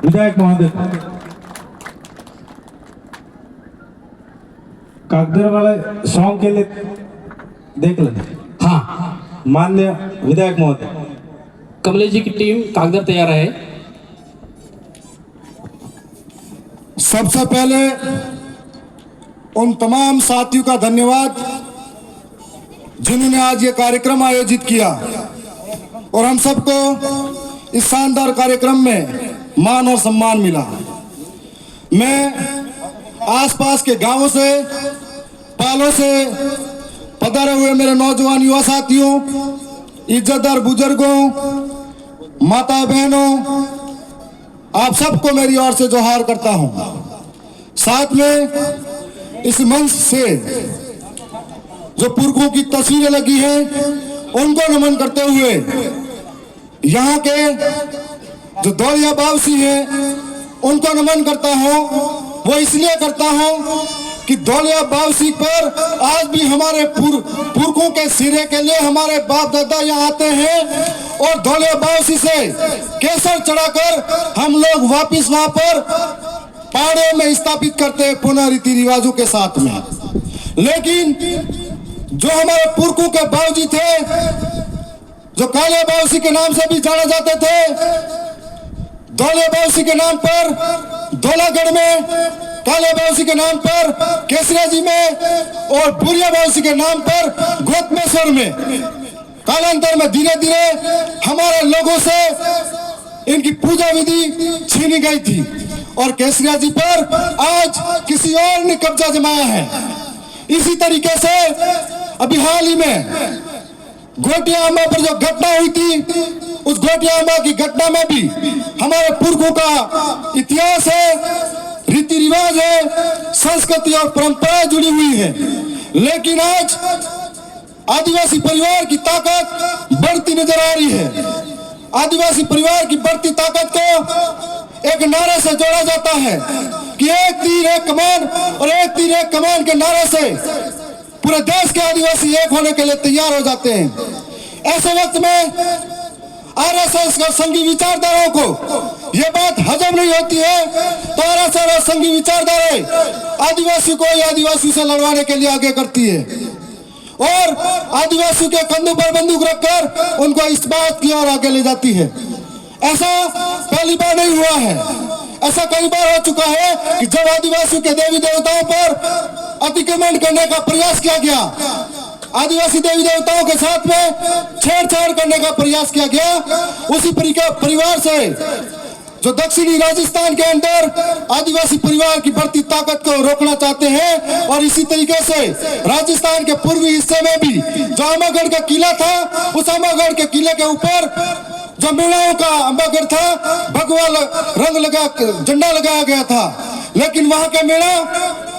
विधायक महोदय, कागदर वाले सॉन्ग के लिए देख लें। हाँ, माननीय विधायक महोदय, कमलेश जी की टीम कागदर तैयार है। सबसे पहले उन तमाम साथियों का धन्यवाद जिन्होंने आज ये कार्यक्रम आयोजित किया और हम सबको इस शानदार कार्यक्रम में मान और सम्मान मिला। मैं आसपास के गांवों से, पालों से पधारे हुए मेरे नौजवान युवा साथियों, इज्जतदार बुजुर्गों, माता बहनों, आप सबको मेरी ओर से जोहार करता हूं। साथ में इस मंच से जो पुरखों की तस्वीरें लगी हैं उनको नमन करते हुए यहाँ के जो दौड़िया बावसी हैं उनको नमन करता हूँ। वो इसलिए करता हूँ कि दौड़िया बावसी पर आज भी हमारे पुरखों के सिरे के लिए हमारे बाप दादा यहाँ आते हैं और दौड़िया बावसी से केसर चढ़ाकर हम लोग वापिस वहां पर पहाड़ों में स्थापित करते हैं पुनः रीति रिवाजों के साथ में। लेकिन जो हमारे पुरखों के बावजी थे, जो काले बावसी के नाम से भी जाने जाते थे, दौले बावसी के नाम पर धौलागढ़ में, काले बावसी के नाम पर केसरिया जी में और बुरिया बावसी के नाम पर गोतमेश्वर में, कालांतर में धीरे धीरे हमारे लोगों से इनकी पूजा विधि छीनी गई थी और केसरिया जी पर आज किसी और ने कब्जा जमाया है। इसी तरीके से अभी हाल ही में गोटियामा पर जो घटना हुई थी, उस गोटियामा की घटना में भी हमारे पुरखों का इतिहास है, रीति रिवाज है, संस्कृति और परंपराएं जुड़ी हुई है। लेकिन आज आदिवासी परिवार की ताकत बढ़ती नजर आ रही है। आदिवासी परिवार की बढ़ती ताकत को एक नारे से जोड़ा जाता है कि एक तीर एक कमान, और एक तीर एक कमान के नारे से पूरे देश के आदिवासी एक होने के लिए तैयार हो जाते हैं। ऐसे वक्त में आरएसएस और संघी विचारधाराओं को ये बात हजम नहीं होती है, तो आरएसएस और संघी विचारधाराएं आदिवासी को या आदिवासी से लड़वाने के लिए आगे करती है और आदिवासी के कंधों पर बंदूक रखकर उनको इस बात की ओर आगे ले जाती है। ऐसा पहली बार नहीं हुआ है, ऐसा कई बार हो चुका है कि जब आदिवासियों के देवी देवताओं पर अतिक्रमण करने का प्रयास किया गया, आदिवासी देवी देवताओं के साथ में छेड़छाड़ करने का प्रयास किया गया, उसी परिवार से जो दक्षिणी राजस्थान के अंदर आदिवासी परिवार की बढ़ती ताकत को रोकना चाहते हैं। और इसी तरीके से राजस्थान के पूर्वी हिस्से में भी जो आमागढ़ का किला था, उस आमागढ़ के किले के ऊपर जो मेड़ाओं का आमागढ़ था, भगवा रंग लगा झंडा लगाया गया था, लेकिन वहां के मेड़ा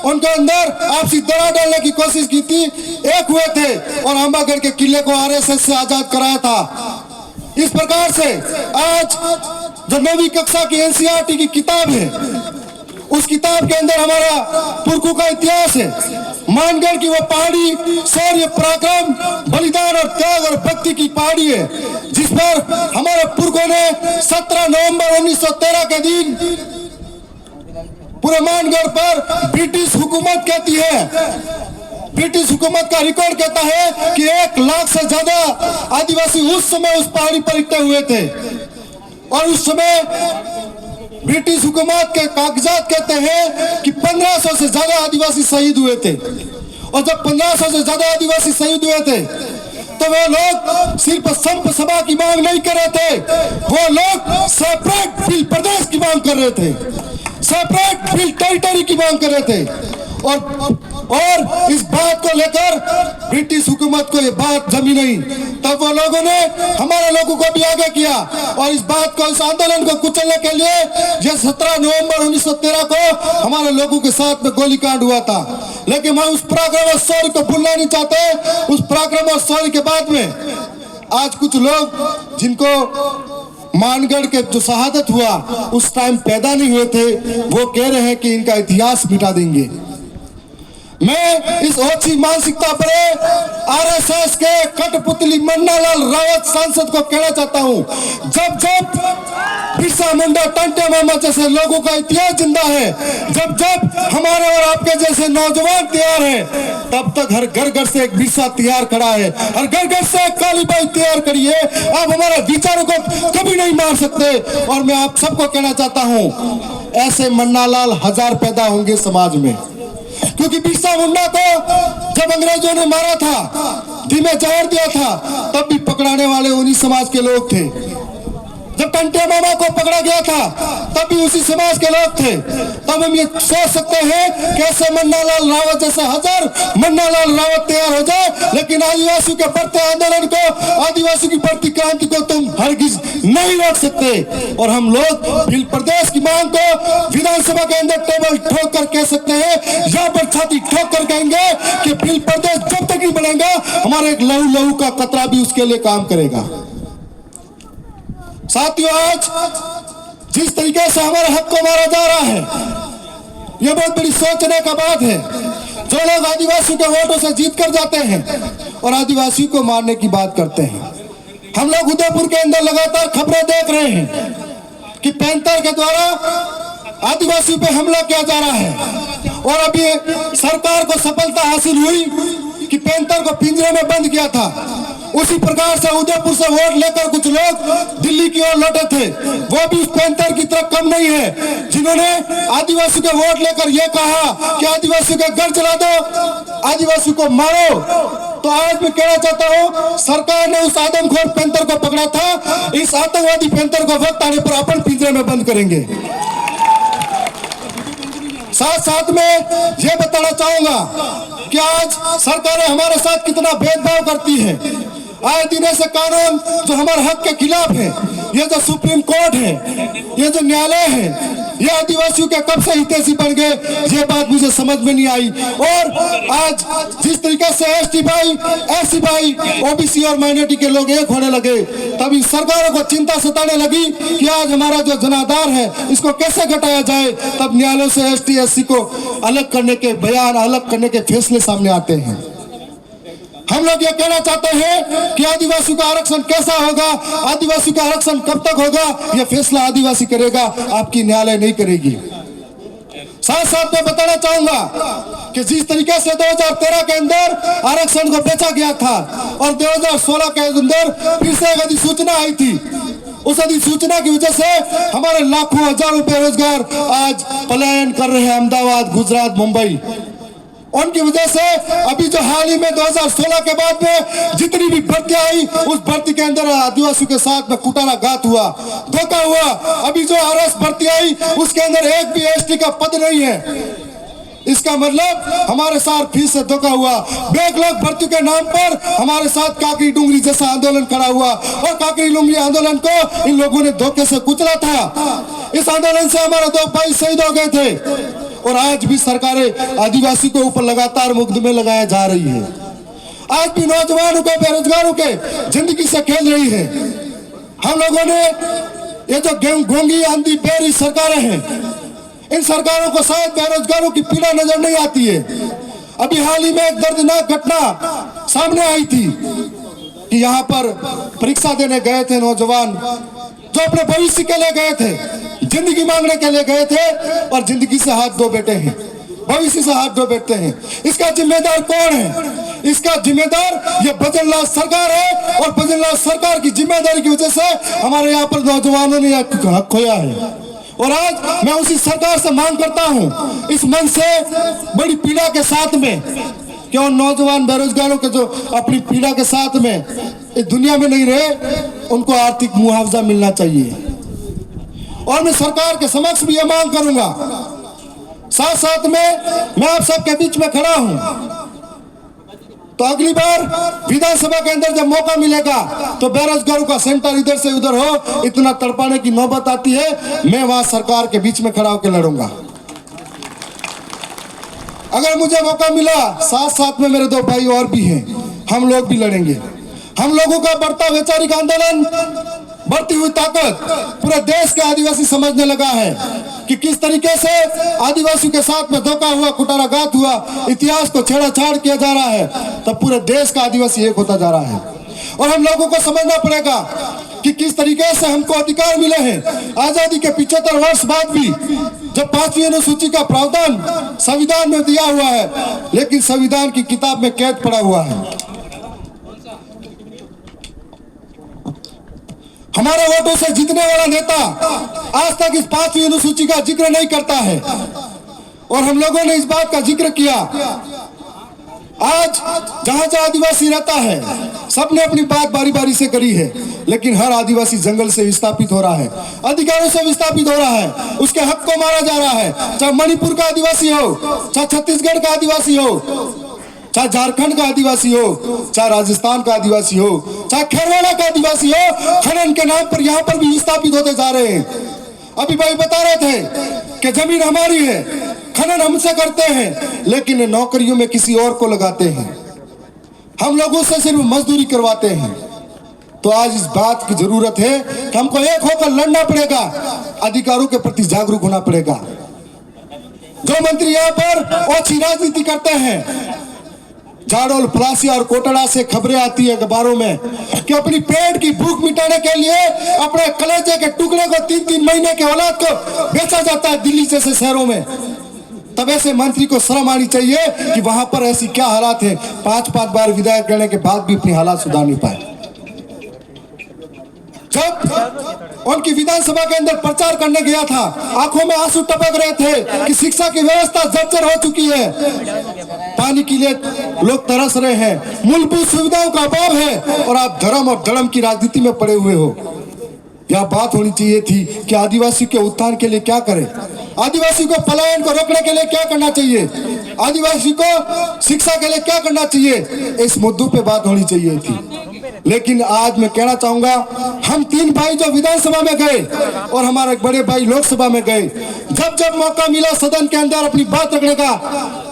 उनके अंदर आपसी दरार डालने की कोशिश की थी, एक हुए थे और आमागढ़ के किले को आरएसएस से आजाद कराया था। इस प्रकार से आज जो 9वीं कक्षा की एनसीईआरटी की किताब है, उस किताब के अंदर हमारा पुरखों का इतिहास है, मानगढ़ की वो पहाड़ी शौर्य पराक्रम बलिदान और त्याग और भक्ति की पहाड़ी है, जिस पर हमारे पुरखों ने 17 नवंबर 1913 के दिन पूरे मानगढ़ पर ब्रिटिश हुकूमत कहती है, ब्रिटिश हुकूमत का रिकॉर्ड कहता है कि 1 लाख से ज्यादा आदिवासी उस समय उस पहाड़ी पर इकट्ठे हुए थे और उस समय ब्रिटिश हुकूमत के कागजात कहते हैं कि 1500 से ज्यादा आदिवासी शहीद हुए थे। और जब 1500 से ज्यादा आदिवासी शहीद हुए थे तो वे लोग सिर्फ संप सभा की मांग नहीं कर रहे थे, वो लोग सेपरेट बिल प्रदेश की मांग कर रहे थे, सेपरेट बिल टेरिटरी की मांग कर रहे थे। और इस बात को लेकर ब्रिटिश हुकूमत को ये बात जमी नहीं, तब वो लोगों ने हमारे लोगों को भी आगे किया और इस बात को, इस आंदोलन को कुचलने के लिए ये 17 नवंबर 1913 को हमारे लोगों के साथ में गोलीकांड हुआ था। लेकिन हम उस पराक्रम और शौर्य को भूलना नहीं चाहते। उस पराक्रम और शौर्य के बाद में आज कुछ लोग जिनको मानगढ़ के जो शहादत हुआ उस टाइम पैदा नहीं हुए थे, वो कह रहे हैं कि इनका इतिहास मिटा देंगे। मैं इस ओछी मानसिकता पर आरएसएस के कठपुतली मन्नालाल रावत सांसद को कहना चाहता हूं, जब जब बिरसा मुंडा, टंटे मामा जैसे लोगों का इतिहास जिंदा है, जब जब हमारे और आपके जैसे नौजवान तैयार हैं, तब तक हर घर घर से एक बिरसा तैयार खड़ा है, हर घर घर से एक कालीबाई तैयार खड़ी है। आप हमारे विचारों को कभी नहीं मार सकते। और मैं आप सबको कहना चाहता हूं, ऐसे मन्नालाल हजार पैदा होंगे समाज में, क्योंकि बिरसा मुंडा को जब अंग्रेजों ने मारा था, धीमे जहर दिया था, तब भी पकड़ाने वाले उन्हीं समाज के लोग थे। जब टंटे मामा को पकड़ा गया था, तब भी उसी समाज के लोग थे। तब हम ये सोच सकते हैं कि ऐसे मन्नालाल रावत जैसे हजार मन्नालाल रावत तैयार हो जाए, लेकिन आदिवासियों के बढ़ते आंदोलन को, आदिवासियों की बढ़ती क्रांति को तुम हरगिज नहीं रोक सकते। और हम लोग भील प्रदेश की मांग को विधानसभा के अंदर टेबल ठोक कर कह सकते हैं, यहाँ पर छाती ठोक कर कहेंगे कि भील प्रदेश जब तक नहीं बनेगा, हमारे एक लहू लहू का कतरा भी उसके लिए काम करेगा। साथियों, आज जिस तरीके से हमारे हक को मारा जा रहा है, यह बहुत बड़ी सोचने का बात है। जो लोग आदिवासियों के वोटों से जीत कर जाते हैं और आदिवासियों को मारने की बात करते हैं। हम लोग उदयपुर के अंदर लगातार खबरें देख रहे हैं कि पैंतर के द्वारा आदिवासियों पे हमला किया जा रहा है। और अभी सरकार को सफलता हासिल हुई कि पैंतर को पिंजरे में बंद किया था। उसी प्रकार से उदयपुर से वोट लेकर कुछ लोग दिल्ली की ओर लौटे थे, वो भी उस पैंतर की तरफ कम नहीं है, जिन्होंने आदिवासियों के वोट लेकर यह कहा कि आदिवासियों के घर जला दो, आदिवासियों को मारो। तो आज मैं कहना चाहता हूं, सरकार ने उस आदमखोर पैंतर को पकड़ा था, इस आतंकवादी पैंतर को वक्त आने पर अपन पिंजरे में बंद करेंगे। साथ साथ में यह बताना चाहूंगा कि आज सरकारें हमारे साथ कितना भेदभाव करती है। आए दिन ऐसे कानून जो हमारे हक के खिलाफ है, ये जो सुप्रीम कोर्ट है, ये जो न्यायालय है, ये आदिवासियों के कब से हितैषी बन गए, ये बात मुझे समझ में नहीं आई। और आज जिस तरीके से एसटी भाई, एससी भाई, ओबीसी और माइनॉरिटी के लोग एक होने लगे, तभी सरकारों को चिंता सताने लगी कि आज हमारा जो जनाधार है, इसको कैसे घटाया जाए। तब न्यायालयों से एसटी एससी को अलग करने के बयान, अलग करने के फैसले सामने आते हैं। हम लोग ये कहना चाहते हैं कि आदिवासियों का आरक्षण कैसा होगा, आदिवासी का आरक्षण कब तक होगा, यह फैसला आदिवासी करेगा, आपकी न्यायालय नहीं करेगी। साथ साथ मैं बताना चाहूंगा कि जिस तरीके से 2013 के अंदर आरक्षण को बेचा गया था और 2016 के अंदर फिर से एक अधिसूचना आई थी, उस अधिसूचना की वजह से हमारे लाखों हजारों बेरोजगार आज पलायन कर रहे हैं अहमदाबाद, गुजरात, मुंबई। उनकी वजह से अभी जो हाल ही में 2016 के बाद में जितनी भी भर्तियां आई, उस भर्ती के अंदर आदिवासियों के साथ में कुटाराघात हुआ, धोखा हुआ। अभी जो आरएस भर्ती आई, उसके अंदर एक भी एसटी का पद नहीं है। इसका मतलब हमारे साथ फिर से धोखा हुआ। बैकलॉग भर्ती के नाम पर हमारे साथ काकरी डूंगरी जैसा आंदोलन खड़ा हुआ और काकरी डूंगरी आंदोलन को इन लोगों ने धोखे से कुचला था। इस आंदोलन से हमारे 2 भाई शहीद हो गए थे और आज भी सरकारें आदिवासी के ऊपर लगातार मुकदमे लगाया जा रही है। आज भी नौजवानों के, बेरोजगारों के जिंदगी से खेल रही है। हम लोगों ने ये जो घोंगी आंधी बेरी सरकारें हैं, इन सरकारों को शायद बेरोजगारों की पीड़ा नजर नहीं आती है। अभी हाल ही में एक दर्दनाक घटना सामने आई थी कि यहाँ पर परीक्षा देने गए थे नौजवान, जो अपने भविष्य के लिए गए थे, जिंदगी मांगने के लिए गए थे और जिंदगी से हाथ धो बैठे हैं, भविष्य से हाथ धो बैठते हैं। इसका जिम्मेदार कौन है? इसका जिम्मेदार ये भजनलाल सरकार है और भजनलाल सरकार की जिम्मेदारी की वजह से हमारे यहाँ पर नौजवानों ने हक खोया है। और आज मैं उसी सरकार से मांग करता हूं, इस मन से बड़ी पीड़ा के साथ में, कि उन नौजवान बेरोजगारों के जो अपनी पीड़ा के साथ में इस दुनिया में नहीं रहे, उनको आर्थिक मुआवजा मिलना चाहिए। और मैं सरकार के समक्ष भी यह मांग करूंगा। साथ साथ में मैं आप सबके बीच में खड़ा हूं, तो अगली बार विधानसभा के अंदर जब मौका मिलेगा तो बेरोजगारों का सेंटर इधर से उधर हो, इतना तड़पाने की नौबत आती है, मैं वहां सरकार के बीच में खड़ा होकर लड़ूंगा। अगर मुझे मौका मिला, साथ साथ में मेरे 2 भाई और भी हैं, हम लोग भी लड़ेंगे। हम लोगों का बढ़ता वैचारिक आंदोलन, बढ़ती हुई ताकत पूरे देश के आदिवासी समझने लगा है। कि किस तरीके से आदिवासियों के साथ में धोखा हुआ, कुटाराघात हुआ, इतिहास को छेड़छाड़ किया जा रहा है, तब पूरे देश का आदिवासी एक होता जा रहा है। और हम लोगों को समझना पड़ेगा कि किस तरीके से हमको अधिकार मिले हैं। आजादी के 75 वर्ष बाद भी जब 5वीं अनुसूची का प्रावधान संविधान में दिया हुआ है, लेकिन संविधान की किताब में कैद पड़ा हुआ है। हमारे वोटों से जीतने वाला नेता आज तक इस 5वीं अनुसूची का जिक्र नहीं करता है, और हम लोगों ने इस बात का जिक्र किया। आज जहां जहां आदिवासी रहता है, सबने अपनी बात बारी बारी से करी है, लेकिन हर आदिवासी जंगल से विस्थापित हो रहा है, अधिकारों से विस्थापित हो रहा है, उसके हक को मारा जा रहा है। चाहे मणिपुर का आदिवासी हो, चाहे छत्तीसगढ़ का आदिवासी हो, चाहे झारखंड का आदिवासी हो, चाहे राजस्थान का आदिवासी हो, चाहे खेरवाड़ा का आदिवासी हो, खनन के नाम पर यहाँ पर भी विस्थापित होते जा रहे हैं। अभी भाई बता रहे थे कि जमीन हमारी है, खनन हमसे करते हैं, लेकिन नौकरियों में किसी और को लगाते हैं, हम लोगों से सिर्फ मजदूरी करवाते हैं। तो आज इस बात की जरूरत है कि हमको एक होकर लड़ना पड़ेगा, अधिकारों के प्रति जागरूक होना पड़ेगा। जो मंत्री यहाँ पर ओछी राजनीति करते हैं, झाड़ोल, पलासी और कोटड़ा से खबरें आती है अखबारों में कि अपनी पेट की भूख मिटाने के लिए अपने कलेजे के टुकड़े को 3-3 महीने के औलाद को बेचा जाता है दिल्ली जैसे शहरों में। तब ऐसे मंत्री को शर्म आनी चाहिए कि वहां पर ऐसी क्या हालात है, 5-5 बार विधायक करने के बाद भी अपनी हालात सुधार नहीं पाए। जब उनकी विधानसभा के अंदर प्रचार करने गया था, आंखों में आंसू टपक रहे थे कि शिक्षा की व्यवस्था जर्जर हो चुकी है, पानी के लिए लोग तरस रहे हैं, मूलभूत सुविधाओं का अभाव है, और आप धर्म और धर्म की राजनीति में पड़े हुए हो। यह बात होनी चाहिए थी कि आदिवासी के उत्थान के लिए क्या करें, आदिवासी को पलायन को रोकने के लिए क्या करना चाहिए, आदिवासी को शिक्षा के लिए क्या करना चाहिए, इस मुद्दों पे बात होनी चाहिए थी। लेकिन आज मैं कहना चाहूंगा, हम 3 भाई जो विधानसभा में गए और हमारे बड़े भाई लोकसभा में गए, जब जब मौका मिला सदन के अंदर अपनी बात रखने का,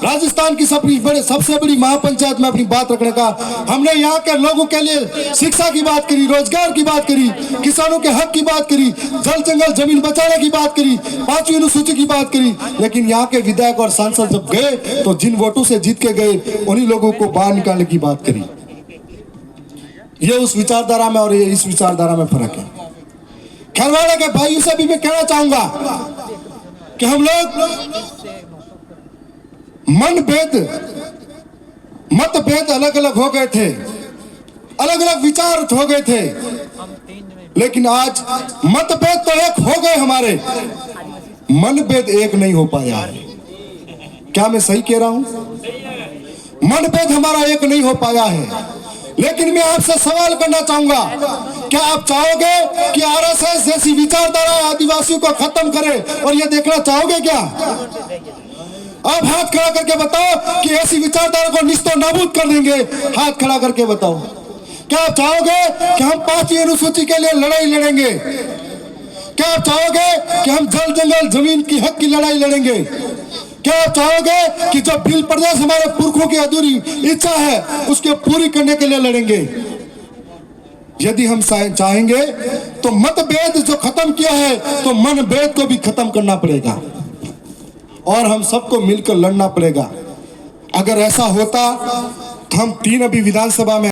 राजस्थान की सबसे बड़ी महापंचायत में अपनी बात रखने का, हमने यहाँ के लोगों के लिए शिक्षा की बात करी, रोजगार की बात करी, किसानों के हक की बात करी, जल जंगल जमीन बचाने की बात करी, 5वीं अनुसूची की बात करी। लेकिन यहाँ के विधायक और सांसद जब गए तो जिन वोटों से जीत के गए, उन्हीं लोगों को बाहर निकालने की बात करी। ये उस विचारधारा में और ये इस विचारधारा में फर्क है। खेरवाड़ा के भाइयों से भी मैं कहना चाहूंगा कि हम लोग मतभेद अलग अलग हो गए थे, अलग अलग विचार हो गए थे, लेकिन आज मतभेद तो एक हो गए, हमारे मनभेद एक नहीं हो पाया है। क्या मैं सही कह रहा हूं? मनभेद हमारा एक नहीं हो पाया है। लेकिन मैं आपसे सवाल करना चाहूंगा, क्या आप चाहोगे कि आरएसएस जैसी विचारधारा आदिवासियों को खत्म करे, और ये देखना चाहोगे क्या? आप हाथ खड़ा करके बताओ कि ऐसी विचारधारा को निस्तो नाबूद कर देंगे। हाथ खड़ा करके बताओ, क्या आप चाहोगे कि हम 5वीं अनुसूची के लिए लड़ाई लड़ेंगे? क्या आप चाहोगे कि हम जल जंगल जमीन की हक की लड़ाई लड़ेंगे? क्या आप चाहोगे कि जो भील प्रदेश हमारे पुरखों की अधूरी इच्छा है उसके पूरी करने के लिए लड़ेंगे? यदि हम चाहेंगे तो मतभेद जो खत्म किया है, तो मनभेद को भी खत्म करना पड़ेगा और हम सबको मिलकर लड़ना पड़ेगा। अगर ऐसा होता तो हम 3 अभी विधानसभा में